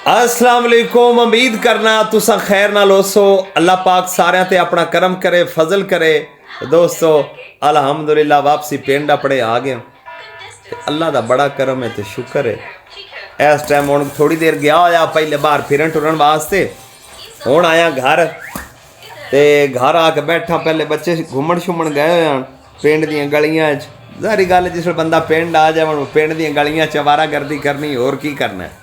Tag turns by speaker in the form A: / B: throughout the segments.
A: अस्सलाम वालेकुम। उम्मीद करना तुसा खैर नाल होसो। अल्लाह पाक सारे ते अपना करम करे, फजल करे। दोस्तों अल्हम्दुलिल्लाह वापसी पिंड अपने आ गए। अल्लाह दा बड़ा करम है तो शुक्र है। इस टाइम हुण थोड़ी देर गया होया पहले बाहर फिरन टुरन वास्ते, हुण आया घर ते घर आके बैठा। पहले बच्चे घूमन शुमन गए हुए हैं पिंड दियां गलियां च। सारी गल जिस बंदा पिंड आ जाए पिंड दियां गलियां च आवारागर्दी करनी, होर की करना है,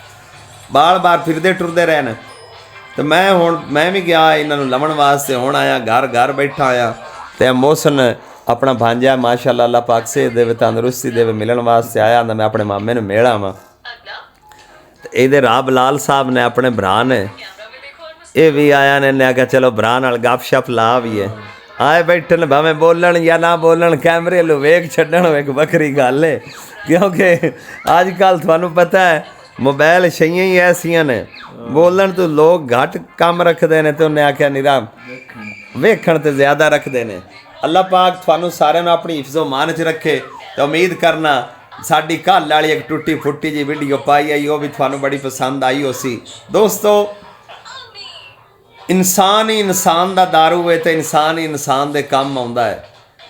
A: बार बार फिरदे टुरदे रहना। तो मैं भी गया इन्हों लवन वास्ते। हुण आया घर, घर बैठा आया तो मोहसन अपना भांजा माशाअल्लाह अल्लाह पाक सेहत देवे तंदुरुस्ती देवे मिलन वास्ते आया। मैं अपने मामे नूं मिल आवां। ये राब लाल साहब ने अपने भरा ने ये भी आया ने आख्या चलो भरा नाल गप शप ला भी है। आए बैठे ने भावें बोलन या ना बोलन, कैमरे लो वेख छड्डण एक बखरी गल है। क्योंकि अजकल तुहानूं पता है मोबाइल छइयां ही ऐसियां ने, बोलन तो लोग घट कम रखते हैं तो उन्हें आख्या निरा वेखण तो ज़्यादा रखते हैं। अल्लाह पाक तुहानूं सारिआं नूं अपनी हिफ्ज़ो मान च रखे। तो उम्मीद करना साडी कल वाली एक टुटी फुटी जी वीडियो पाई आई वो भी तुहानूं बड़ी पसंद आई होसी। दोस्तों इंसान ही इंसान दा दारू है तो इंसान ही इंसान दे काम आउंदा है।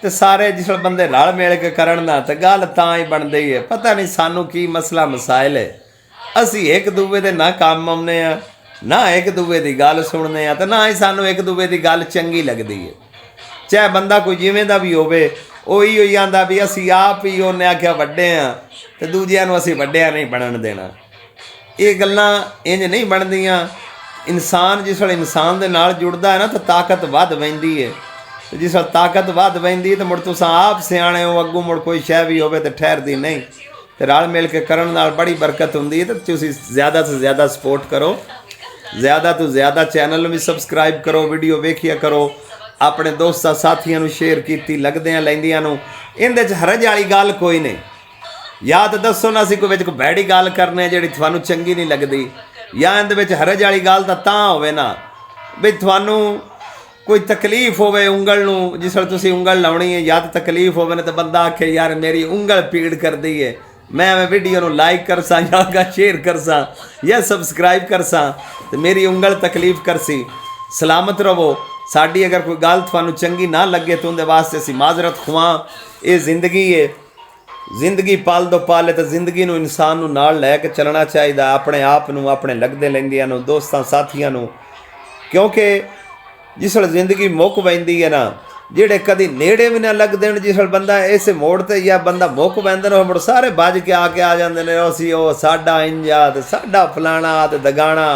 A: तो सारे जिस बंदे रल मिल के करन ना तो गल तां ही बनदी है। पता नहीं सानूं की मसला मसाइल है, असी एक दूए दे ना काम आउने आ, ना एक दूए की गल सुनने आ, तो ना ही सानू एक दूए की गल चंगी लगती है। चाहे बंदा कोई जिमें दा भी होवे, ओही हो जाता भी असी आप ही उन्हें आख्या वड्डे हाँ तो दूजिया असी वड्डिया नहीं बनन देना। ये गल्लां इंज नहीं बनदियां। इंसान जिस वेले इंसान दे नाल जुड़दा है ना तो ताकत वध वैंदी है। तो जिस वेले ताकत वध वैंदी है तो मुड़ तुसां आप सियाणे हो, अग्गों मुड़ कोई शै भी होवे तो ठहरदी नहीं। तो रल मिल के करन नाल बड़ी बरकत हुंदी है। तो तुसीं ज़्यादा से ज़्यादा सपोर्ट करो, ज़्यादा तो ज़्यादा चैनल भी सबसक्राइब करो, वीडियो वेखिया करो, अपने दोस्तां साथियां नूं शेयर कीती लगदियां लैंदियां नूं। इहदे च हरज वाली गल कोई नहीं। या तो दसो ना असीं कोई भैड़ी गल करने जिहड़ी तुहानूं चंगी नहीं लगदी, या इहदे विच हरज वाली गल तां होवे ना भी तुहानूं कोई तकलीफ होवे उंगल नूं, जिस वेले तुसीं उंगल लाउणी है या तो तकलीफ होवे ना तो बंदा आखे यार मेरी उंगल पीड़ करदी है, मैं वीडियो नूं लाइक करसा या शेयर करसा या सबसक्राइब करसा तो मेरी उंगल तकलीफ करसी। सलामत रवो। साड़ी अगर कोई गल तुहानूं चंगी ना लगे तो उनके वास्ते असीं माजरत खुआं। ये जिंदगी है, जिंदगी पाल दो पाले। तो जिंदगी नूं इंसान नूं नाल लैके चलना चाहिए, अपने आप नूं अपने लगदे लैंदियां नूं दोस्तां साथियां नूं। क्योंकि जिस वेले जिंदगी मुक पैंदी है ना, ਜਿਹੜੇ कभी नेड़े भी ना लगते हैं, जिस बंदा इस मोड़ ते या बंदा मुक पैंदा ना मुड़ सारे बज के आ जाते हैं असी वो साडा इंजा ते साडा फलाना ते दगाना।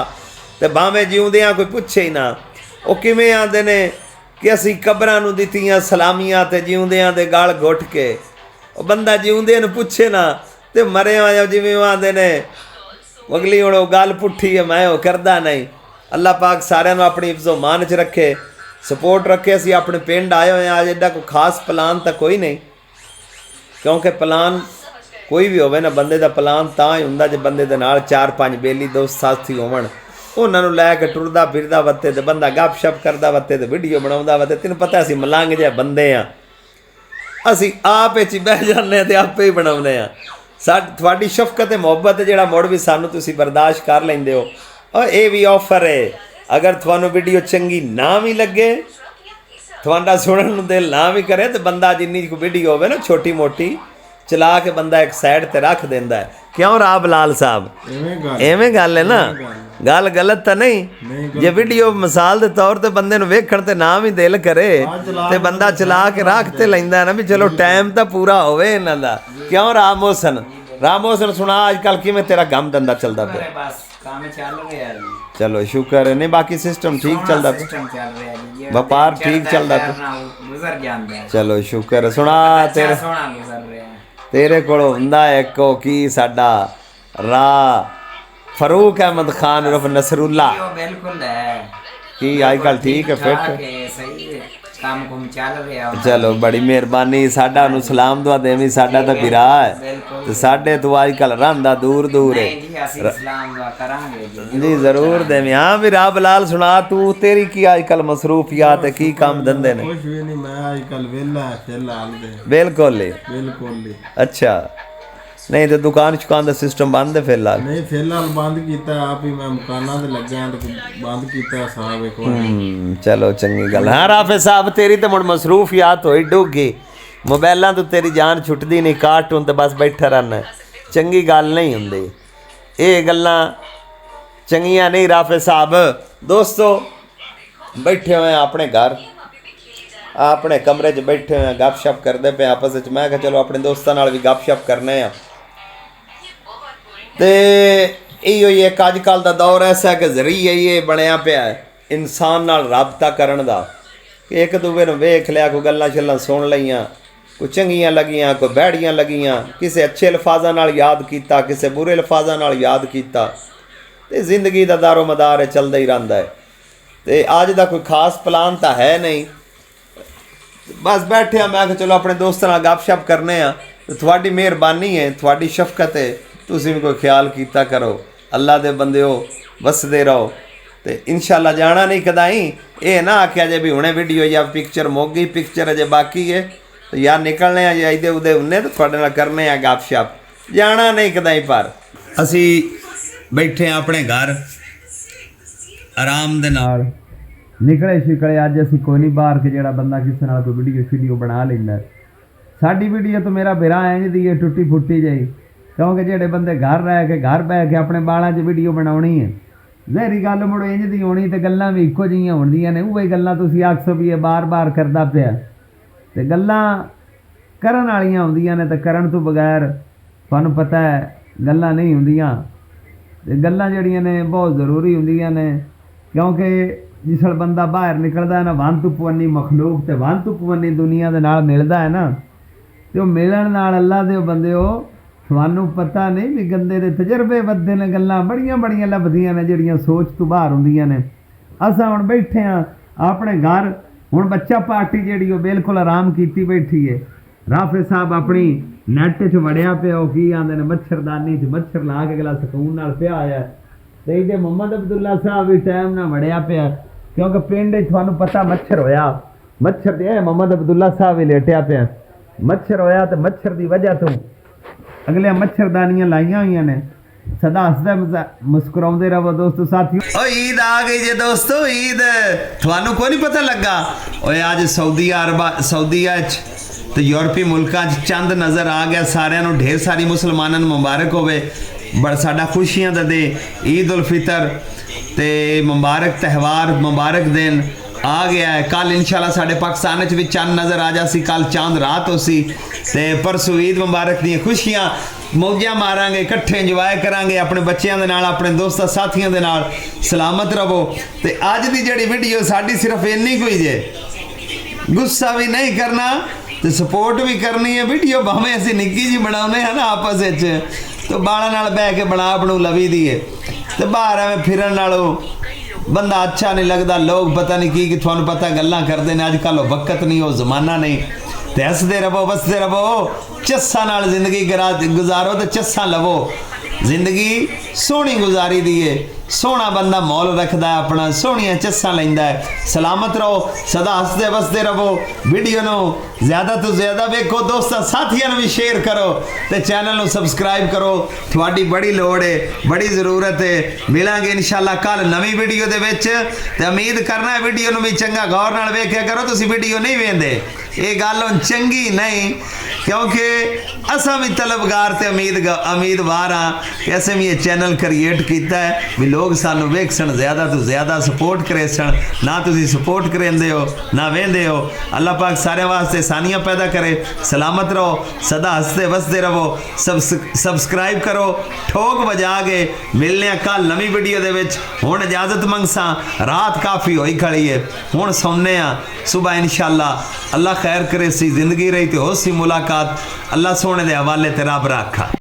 A: तो भावें जिउंदियां कोई पुछे ही ना वो किवें आंदे ने कि असी कबरां नूं दित्तियां सलामियां ते जिउंदियां दे गल घुट के। वो बंदा जिउंदियां नूं पुछे ना तो मरिया जिवें आंदे ने अगली हुण गल पुट्ठी है मैं वो करदा नहीं। अल्लाह पाक सारिआं नूं अपनी हिफ्ज़ो मान च रखे, सपोर्ट रखे। असी अपने पिंड आए हुए हैं। अज एडा कोई खास प्लान तो कोई नहीं, क्योंकि प्लान कोई भी होवे ना बंदे का प्लान तां ही हुंदा जे बंदे दे नाल 4-5 बेली दोस्त साथी होवन, उन्हां नूं लै के टुरदा फिरदा वत्ते ते बंदा गप शप करदा वत्ते ते वीडियो बनाउंदा वत्ते। तैनूं पता असी मलंग जिहे बंदे आ, असी आप विच ही बह जाने ते आपे ही बनाउने आ। तुहाडी शफकत ते मुहब्बत जिहड़ा मुड़ भी सानूं तुसीं बर्दाश्त कर लैंदे हो। और ये भी ऑफर है, अगर थानू वीडियो चंगी ना भी लगे, थोड़ा सुनने को दिल ना भी करे तो बंदा जिन्नी को वीडियो होवे ना छोटी मोटी चला के बंदा एक साइड ते रख देंदा है। क्यों राब लाल साहब एवें गल है ना, गल गलत तो नहीं। जे वीडियो मिसाल के तौर पर बंदे वेखण ते ना भी दिल करे तो बंदा चला के रख ते लैंदा ना भी चलो टाइम तो पूरा होवे इन्हां दा। क्यों राम मोहसन सुना अजकल किवें तेरा गम धंधा चलदा पिया? चलो शुक्र है। नहीं बाकी सिस्टम ठीक चलता पे, व्यापार ठीक चलता पे, चलो शुक्र है। सुना तेरे को हुंदा एक की साडा राह फरूक अहमद खान उर्फ नसरुल्ला की अजकल ठीक है फिट काम कुम चल रहा। चलो बड़ी मेहरबानी। साडा नूं सलाम दुआ देवी, साडा तो बिरा है तो साडे तो अजकल रहिंदा दूर दूर है जी जरूर देवी। हाँ भी राब लाल सुना तू तेरी की अजकल मसरूफियात है, की काम धंधे ने?
B: कुछ भी नहीं, मैं अजकल वेला फिलहाल दे
A: बिल्कुल
B: बिल्कुल।
A: अच्छा नहीं तो दुकान शुकान का सिस्टम बंद है फिलहाल?
B: नहीं फिलहाल बंद किया आप ही, मैं मकाना ते लग्या ते बंद किया साहब एक बार।
A: चलो चंगी गल। हाँ राफे साहब तेरी तो मुड़ मसरूफियात होई डूगी, मोबाइलों तो तेरी जान छुटदी नहीं, कार्टून तो बस बैठा रहना, चंगी गल नहीं हुंदी ये गल्लां चंगियां नहीं। राफे साहब दोस्तों बैठे हुए हैं अपने घर, अपने कमरे 'च बैठे हुए हैं, गपशप करते पे आपस में। मैं कहा चलो अपने दोस्तों नाल भी गपशप करने आ। ते इहो ही एक अजकल का दौर ऐसा कि जरिया ये बनया पिया है इंसान नाल राबता करन दा, कि एक दूए नूं वेख लिया, कोई गल्लां शल्लां सुन लईयां, कोई चंगियां लगियां, कोई बैड़ियां लगियां, किसे अच्छे लफाजां नाल याद कीता, किसे बुरे लफाजां नाल याद कीता, ते जिंदगी दा दारो मदार चलदा ही रहिंदा है। ते अज दा कोई खास प्लान तो है नहीं, बस बैठे मैं कि चलो अपने दोस्तों नाल गपशप करने आ। तो थोड़ी मेहरबानी है, थोड़ी शफकत है, तुसीं भी कोई ख्याल कीता करो। अल्लाह दे बंदेओ वसदे रहो ते इंशाल्लाह जाना नहीं कदाई। ये ना आख्या जे भी हुणे वीडियो या पिक्चर मुक गई, पिक्चर अजे बाकी है तो यार निकलने आ या इधे उदे उन्ने तो थोड़े नाल करने आ गपशप, जाना नहीं कदाई। पर असी बैठे हैं अपने घर आराम दे नाल, निकले शिकले अज असी कोई नहीं बाहर के जेड़ा बंदा किसी नाल कोई वीडियो बना लेंदा। साडी वीडियो तो मेरा बिरा इंज दी है टुटी फुटी जाई, क्योंकि जेड़े बंदे घर रह के घर बह के अपने बालों 'च वीडियो बनाउणी है, जहरी गल मुड़ इंज दी होनी ते गल्लां भी इक्को जिहियां होंदियां ने। उही गल्लां तुसीं आखसो भी ये बार बार करदा पिया, ते गल्लां करन वालियां होंदियां ने, ते करन तो बगैर तुहानूं पता है गल्लां नहीं होंदियां। ते गल्लां जेहड़ियां ने बहुत ज़रूरी होंदियां ने, क्योंकि जिसल बंदा बाहर निकलदा है ना वन तुपवन्नी मखलूक ते वन तुपवन्नी दुनिया दे नाल मिलदा है ना, ते ओह मिलण नाल अल्लाह दे बंदेओ तुहानूं पता नहीं भी गंदे दे तजर्बे वधदे ने, गल्लां बड़ियां बड़ियां लभदियां ने जिहड़ियां सोच तो बाहर हुंदियां ने। असां हुण बैठे हाँ अपने घर, हुण बच्चा पार्टी जिहड़ी ओह बिल्कुल आराम कीती बैठी है। राफे साहब अपनी नैट च वड़िया पिया, ओह की आंदे ने मच्छरदानी च मच्छर ला के गला सकून नाल पिया आया। ते इहदे मुहम्मद अब्दुल्ला साहब भी टाइम नाल वड़िया पिया, क्योंकि पिंड तुहानूं पता मच्छर होया, मच्छर दे मुहम्मद अब्दुल्ला साहब भी लेटिया पिया। मच्छर होया तो मच्छर की वजह तो अगले मच्छरदानियां लाइया हुई ने। सदा हसदा मुस्कुराते रहो दोस्तों साथियों। ईद आ गई जे दोस्तों, ईद थानू कोई नहीं पता लगा। ओए आज सऊदीया तो यूरोपी मुल्कां चंद नज़र आ गया, सारिਆਂ ਨੂੰ ढेर सारी मुसलमानों मुबारक होवे, बड़ा साडा खुशियां दा दे ईद उल फितर ते मुबारक त्यौहार मुबारक दिन आ गया है। कल इंशाल्लाह साढ़े पाकिस्तान भी चंद नज़र आ जासी, कल चांद रात हो सी ते परसों ईद मुबारक दी खुशियां मौजा मारांगे, इकट्ठे इंजॉय करांगे अपने बच्चों के नाल, अपने दोस्तों साथियों के नाल। सलामत रहो। ते अज दी जिहड़ी वीडियो साडी सिर्फ इन्नी कोई जे, गुस्सा भी नहीं करना तो सपोर्ट भी करनी है। वीडियो भावें असीं निक्की जी बनाउने हैं ना आपस विच, तो बालां नाल बह के बना बनू लवी दी है, तो बाहर एवें फिरन नालों बंदा अच्छा नहीं लगता। लोग पता नहीं की कि तुहानूं पता गल्लां करदे ने, अजकल वो वक्त नहीं, वो जमाना नहीं। ते हसदे रहो वसदे रहो, चस्सा नाल जिंदगी गुजारो तो चस्सा लवो। जिंदगी सोहनी गुजारी दी है, सोहना बंदा मोल रखता है अपना, सोहनिया चस्सा लैंदा है। सलामत रहो, सदा हसदे वसदे रहो। वीडियो नूं ज़्यादा तो ज़्यादा वेखो, दोस्तों साथियों भी शेयर करो, तो चैनल नूं सबसक्राइब करो। थोड़ी बड़ी लोड़ है, बड़ी ज़रूरत है। मिलांगे इंशाल्लाह कल नवी वीडियो दे विच, ते उम्मीद करना है वीडियो नूं भी चंगा गौर नाल वेख्या करो। तुसीं वीडियो नहीं वेंदे, ये गल हुण चंगी नहीं, क्योंकि असां भी तलबगार ते उम्मीदवार हाँ कि असें भी ये चैनल क्रिएट किया है भी लोग सानू वेखण, ज़्यादा तो ज़्यादा सपोर्ट करेसन। ना तुसीं सपोर्ट करेंदे हो ना वेंदे हो। अल्लाह पाक सारे वास्ते आसानियां पैदा करे। सलामत रहो, सदा हसते वसते रहो। सबसक्राइब करो, ठोक बजा के मिलने कल नवी वीडियो दे विच। हुण इजाजत मंगसा, रात काफ़ी होई खड़ी है, हुण सौने आ, सुबह इंशाल्लाह अल्लाह खैर करे सी, जिंदगी रही तो हो सी मुलाकात। अल्लाह सोने दे हवाले ते रब रखा।